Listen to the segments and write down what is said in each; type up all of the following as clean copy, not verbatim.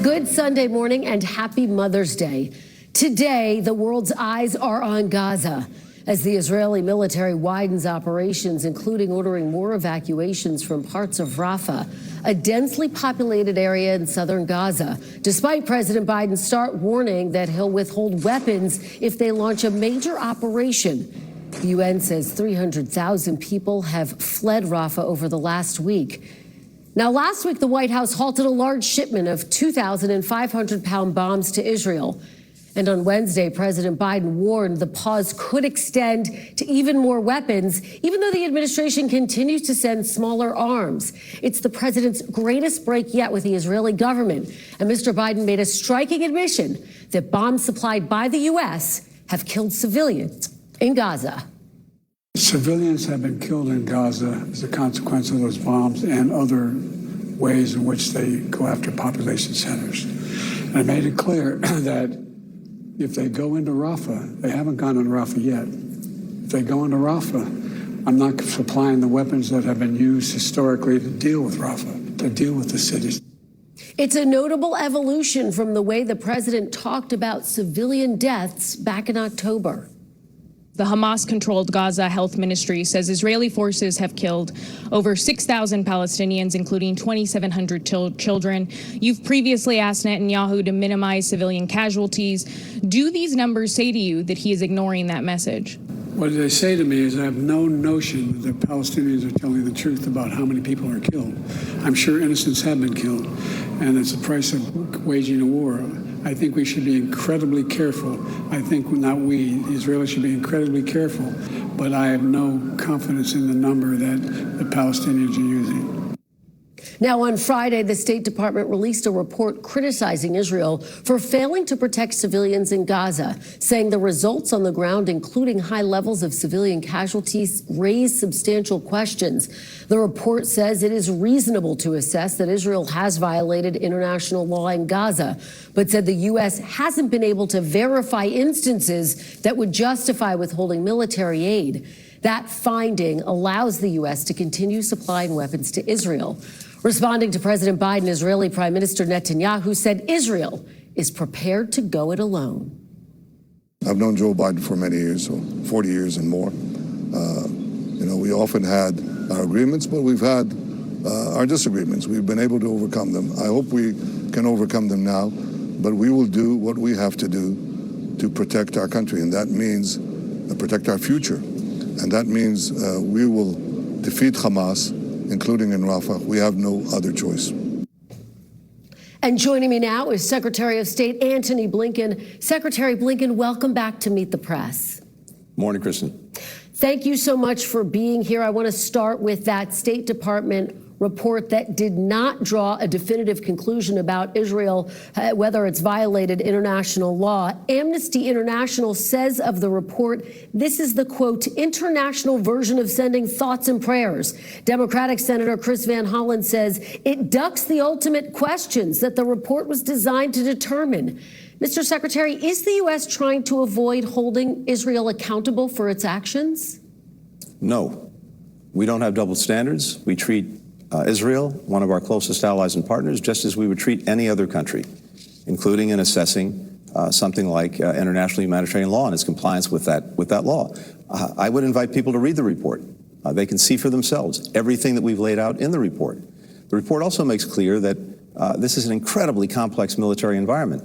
Good Sunday morning and happy Mother's Day. Today, the world's eyes are on Gaza as the Israeli military widens operations, including ordering more evacuations from parts of Rafah, a densely populated area in southern Gaza, despite President Biden's start warning that he'll withhold weapons if they launch a major operation. The UN says 300,000 people have fled Rafah over the last week. Now, last week, the White House halted a large shipment of 2,500-pound bombs to Israel. And on Wednesday, President Biden warned the pause could extend to even more weapons, even though the administration continues to send smaller arms. It's the president's greatest break yet with the Israeli government. And Mr. Biden made a striking admission that bombs supplied by the U.S. have killed civilians in Gaza. Civilians have been killed in Gaza as a consequence of those bombs and other ways in which they go after population centers. And I made it clear that if they go into Rafah, they haven't gone into Rafah yet. If they go into Rafah, I'm not supplying the weapons that have been used historically to deal with Rafah, to deal with the cities. It's a notable evolution from the way the president talked about civilian deaths back in October. The Hamas-controlled Gaza Health Ministry says Israeli forces have killed over 6,000 Palestinians, including 2,700 children. You've previously asked Netanyahu to minimize civilian casualties. Do these numbers say to you that he is ignoring that message? What they say to me is I have no notion that the Palestinians are telling the truth about how many people are killed. I'm sure innocents have been killed, and it's the price of waging a war. I think we should be incredibly careful. I think not we, the Israelis should be incredibly careful, but I have no confidence in the number that the Palestinians are using. Now, on Friday, the State Department released a report criticizing Israel for failing to protect civilians in Gaza, saying the results on the ground, including high levels of civilian casualties, raise substantial questions. The report says it is reasonable to assess that Israel has violated international law in Gaza, but said the U.S. hasn't been able to verify instances that would justify withholding military aid. That finding allows the U.S. to continue supplying weapons to Israel. Responding to President Biden, Israeli Prime Minister Netanyahu said Israel is prepared to go it alone. I've known Joe Biden for many years, so 40 years and more. We often had our agreements, but we've had our disagreements. We've been able to overcome them. I hope we can overcome them now, but we will do what we have to do to protect our country, and that means protect our future. And that means we will defeat Hamas, including in Rafah. We have no other choice. And joining me now is Secretary of State Antony Blinken. Secretary Blinken, welcome back to Meet the Press. Morning, Kristen. Thank you so much for being here. I want to start with that State Department report that did not draw a definitive conclusion about Israel, whether it's violated international law. Amnesty International says of the report, this is the, quote, international version of sending thoughts and prayers. Democratic Senator Chris Van Hollen says it ducks the ultimate questions that the report was designed to determine. Mr. Secretary, is the U.S. trying to avoid holding Israel accountable for its actions? No. We don't have double standards. We treat Israel, one of our closest allies and partners, just as we would treat any other country, including in assessing something like international humanitarian law and its compliance with that law. I would invite people to read the report. They can see for themselves everything that we've laid out in the report. The report also makes clear that this is an incredibly complex military environment.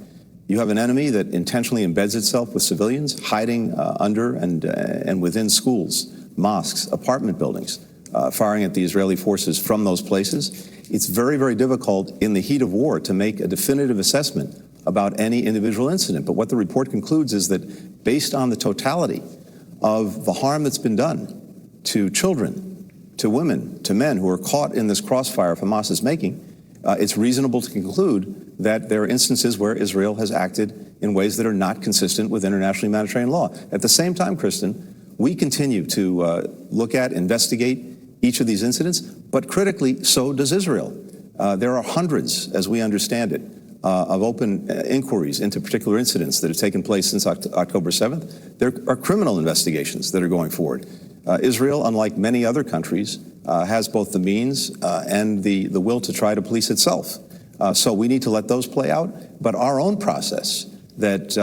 You have an enemy that intentionally embeds itself with civilians, hiding under and within schools, mosques, apartment buildings, firing at the Israeli forces from those places. It's very, very difficult in the heat of war to make a definitive assessment about any individual incident. But what the report concludes is that based on the totality of the harm that's been done to children, to women, to men who are caught in this crossfire Hamas is making, it's reasonable to conclude that there are instances where Israel has acted in ways that are not consistent with international humanitarian law. At the same time, Kristen, we continue to look at, investigate each of these incidents, but critically, so does Israel. There are hundreds, as we understand it, of open inquiries into particular incidents that have taken place since October 7th. There are criminal investigations that are going forward. Israel, unlike many other countries, has both the means and the will to try to police itself. So we need to let those play out. But our own process that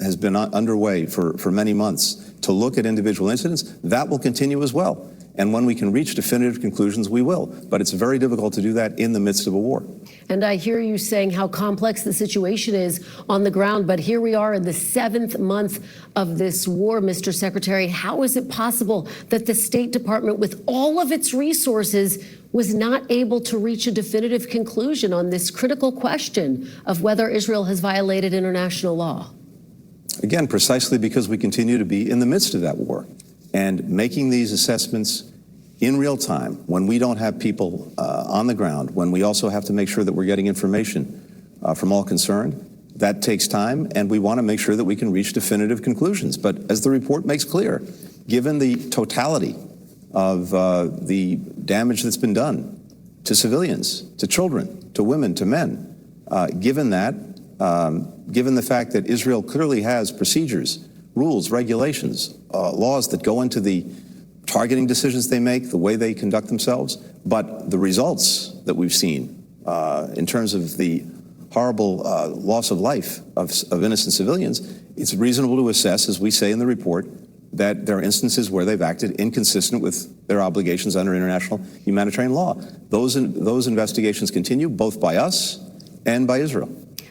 has been underway for many months to look at individual incidents, that will continue as well. And when we can reach definitive conclusions, we will. But it's very difficult to do that in the midst of a war. And I hear you saying how complex the situation is on the ground. But here we are in the 7th month of this war, Mr. Secretary. How is it possible that the State Department, with all of its resources, was not able to reach a definitive conclusion on this critical question of whether Israel has violated international law? Again, precisely because we continue to be in the midst of that war. And making these assessments in real time, when we don't have people on the ground, when we also have to make sure that we're getting information from all concerned, that takes time, and we want to make sure that we can reach definitive conclusions. But as the report makes clear, given the totality of the damage that's been done to civilians, to children, to women, to men, given that, given the fact that Israel clearly has procedures, rules, regulations, laws that go into the targeting decisions they make, the way they conduct themselves, but the results that we've seen in terms of the horrible loss of life of innocent civilians, it's reasonable to assess, as we say in the report, that there are instances where they've acted inconsistent with their obligations under international humanitarian law. Those investigations continue, both by us and by Israel.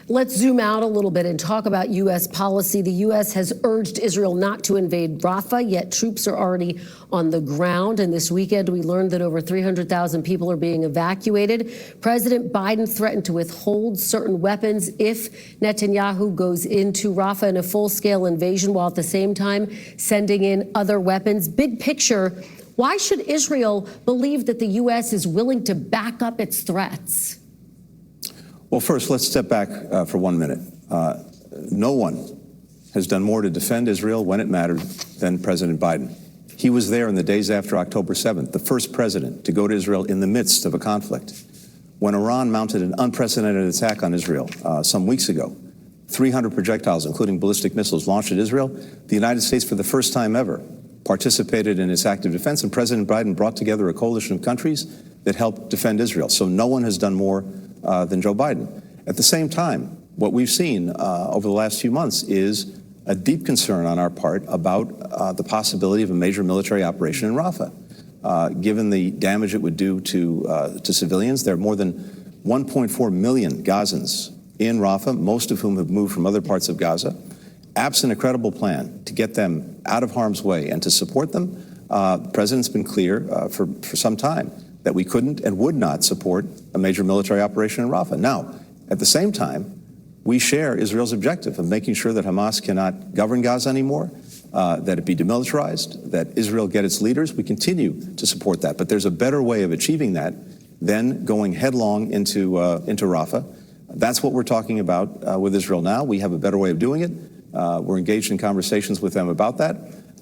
Let's zoom out a little bit and talk about U.S. policy. The U.S. has urged Israel not to invade Rafah, yet troops are already on the ground. And this weekend, we learned that over 300,000 people are being evacuated. President Biden threatened to withhold certain weapons if Netanyahu goes into Rafah in a full-scale invasion, while at the same time sending in other weapons. Big picture, why should Israel believe that the U.S. is willing to back up its threats? Well, first, let's step back for 1 minute. No one has done more to defend Israel when it mattered than President Biden. He was there in the days after October 7th, the first president to go to Israel in the midst of a conflict. When Iran mounted an unprecedented attack on Israel some weeks ago, 300 projectiles, including ballistic missiles, launched at Israel, the United States, for the first time ever, participated in its active defense, and President Biden brought together a coalition of countries that helped defend Israel. So no one has done more than Joe Biden. At the same time, what we've seen over the last few months is a deep concern on our part about the possibility of a major military operation in Rafah. Given the damage it would do to civilians, there are more than 1.4 million Gazans in Rafah, most of whom have moved from other parts of Gaza. Absent a credible plan to get them out of harm's way and to support them, the president's been clear for some time that we couldn't and would not support a major military operation in Rafah. Now, at the same time, we share Israel's objective of making sure that Hamas cannot govern Gaza anymore, that it be demilitarized, that Israel get its leaders. We continue to support that. But there's a better way of achieving that than going headlong into Rafah. That's what we're talking about with Israel now. We have a better way of doing it. We're engaged in conversations with them about that.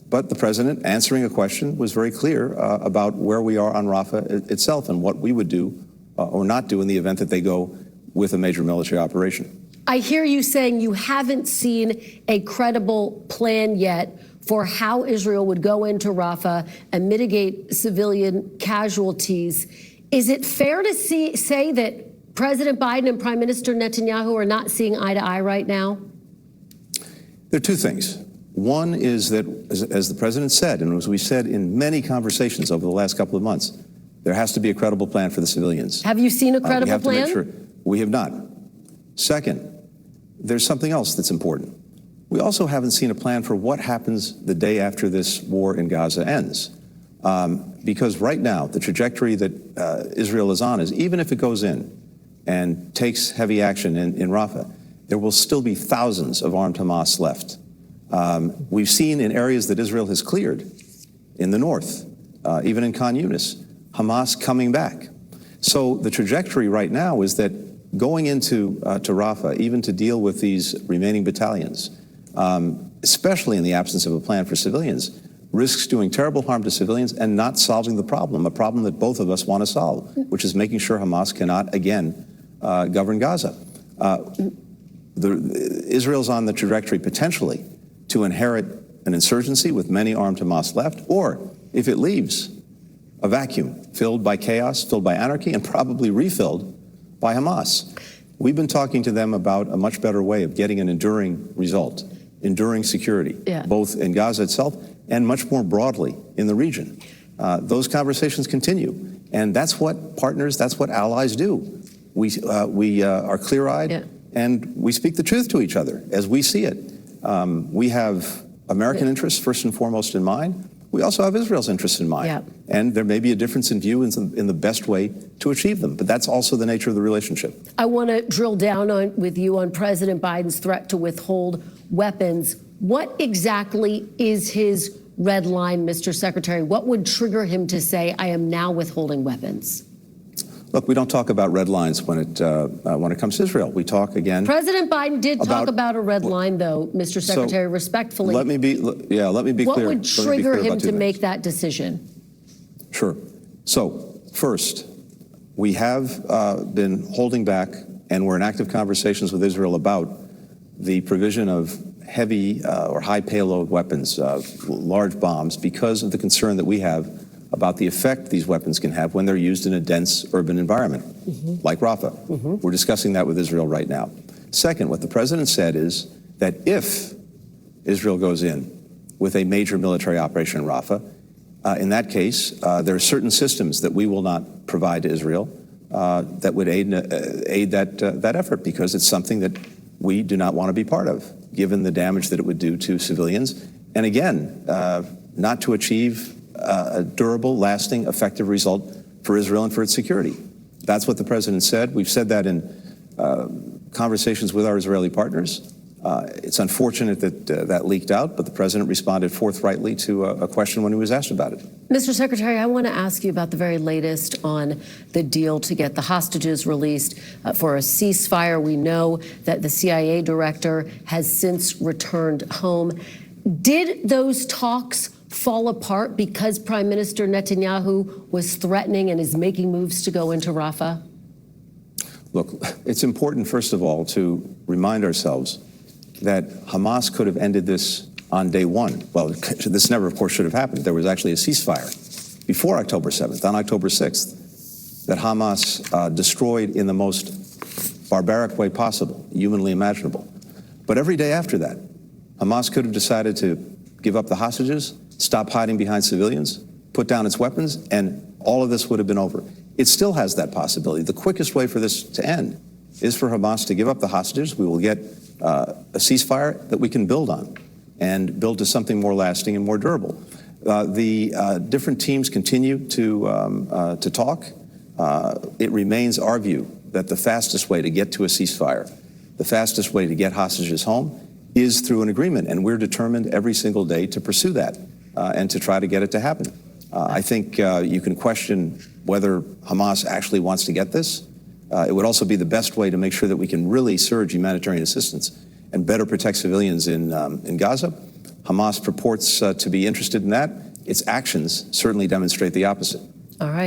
But the president, answering a question, was very clear about where we are on Rafah itself and what we would do or not do in the event that they go with a major military operation. I hear you saying you haven't seen a credible plan yet for how Israel would go into Rafah and mitigate civilian casualties. Is it fair to say that President Biden and Prime Minister Netanyahu are not seeing eye to eye right now? There are two things. One is that, as the president said, and as we said in many conversations over the last couple of months, there has to be a credible plan for the civilians. Have you seen a credible plan? We have to make sure. We have not. Second, there's something else that's important. We also haven't seen a plan for what happens the day after this war in Gaza ends. Because right now, the trajectory that Israel is on is, even if it goes in and takes heavy action in Rafah, there will still be thousands of armed Hamas left. We've seen in areas that Israel has cleared, in the north, even in Khan Yunis, Hamas coming back. So the trajectory right now is that going into to Rafah, even to deal with these remaining battalions, especially in the absence of a plan for civilians, risks doing terrible harm to civilians and not solving the problem, a problem that both of us want to solve, which is making sure Hamas cannot again govern Gaza. Israel's on the trajectory potentially to inherit an insurgency with many armed Hamas left, or if it leaves, a vacuum filled by chaos, filled by anarchy, and probably refilled by Hamas. We've been talking to them about a much better way of getting an enduring result, enduring security, both in Gaza itself and much more broadly in the region. Those conversations continue. And that's what partners, that's what allies do. We are clear-eyed and we speak the truth to each other as we see it. We have American interests first and foremost in mind. We also have Israel's interests in mind. And there may be a difference in view in the best way to achieve them, but that's also the nature of the relationship. I want to drill down with you on President Biden's threat to withhold weapons. What exactly is his red line, Mr. Secretary? What would trigger him to say, I am now withholding weapons? Look, we don't talk about red lines when it comes to Israel. We talk again. President Biden did talk about a red line, though, Mr. Secretary, respectfully. Let me be clear. What would trigger him to make that decision? Sure. So, first, we have been holding back, and we're in active conversations with Israel about the provision of heavy or high payload weapons, large bombs, because of the concern that we have about the effect these weapons can have when they're used in a dense urban environment, like Rafah. We're discussing that with Israel right now. Second, what the president said is that if Israel goes in with a major military operation in Rafah, in that case, there are certain systems that we will not provide to Israel that would aid that effort, because it's something that we do not want to be part of, given the damage that it would do to civilians. And again, not to achieve a durable, lasting, effective result for Israel and for its security. That's what the president said. We've said that in conversations with our Israeli partners. It's unfortunate that that leaked out, but the president responded forthrightly to a question when he was asked about it. Mr. Secretary, I want to ask you about the very latest on the deal to get the hostages released for a ceasefire. We know that the CIA director has since returned home. Did those talks fall apart because Prime Minister Netanyahu was threatening and is making moves to go into Rafah? Look, it's important, first of all, to remind ourselves that Hamas could have ended this on day one. Well, this never, of course, should have happened. There was actually a ceasefire before October 7th, on October 6th, that Hamas destroyed in the most barbaric way possible, humanly imaginable. But every day after that, Hamas could have decided to give up the hostages, stop hiding behind civilians, put down its weapons, and all of this would have been over. It still has that possibility. The quickest way for this to end is for Hamas to give up the hostages. We will get a ceasefire that we can build on and build to something more lasting and more durable. The different teams continue to talk. It remains our view that the fastest way to get to a ceasefire, the fastest way to get hostages home, is through an agreement, and we're determined every single day to pursue that and to try to get it to happen. I think you can question whether Hamas actually wants to get this. It would also be the best way to make sure that we can really surge humanitarian assistance and better protect civilians in Gaza. Hamas purports to be interested in that. Its actions certainly demonstrate the opposite. All right.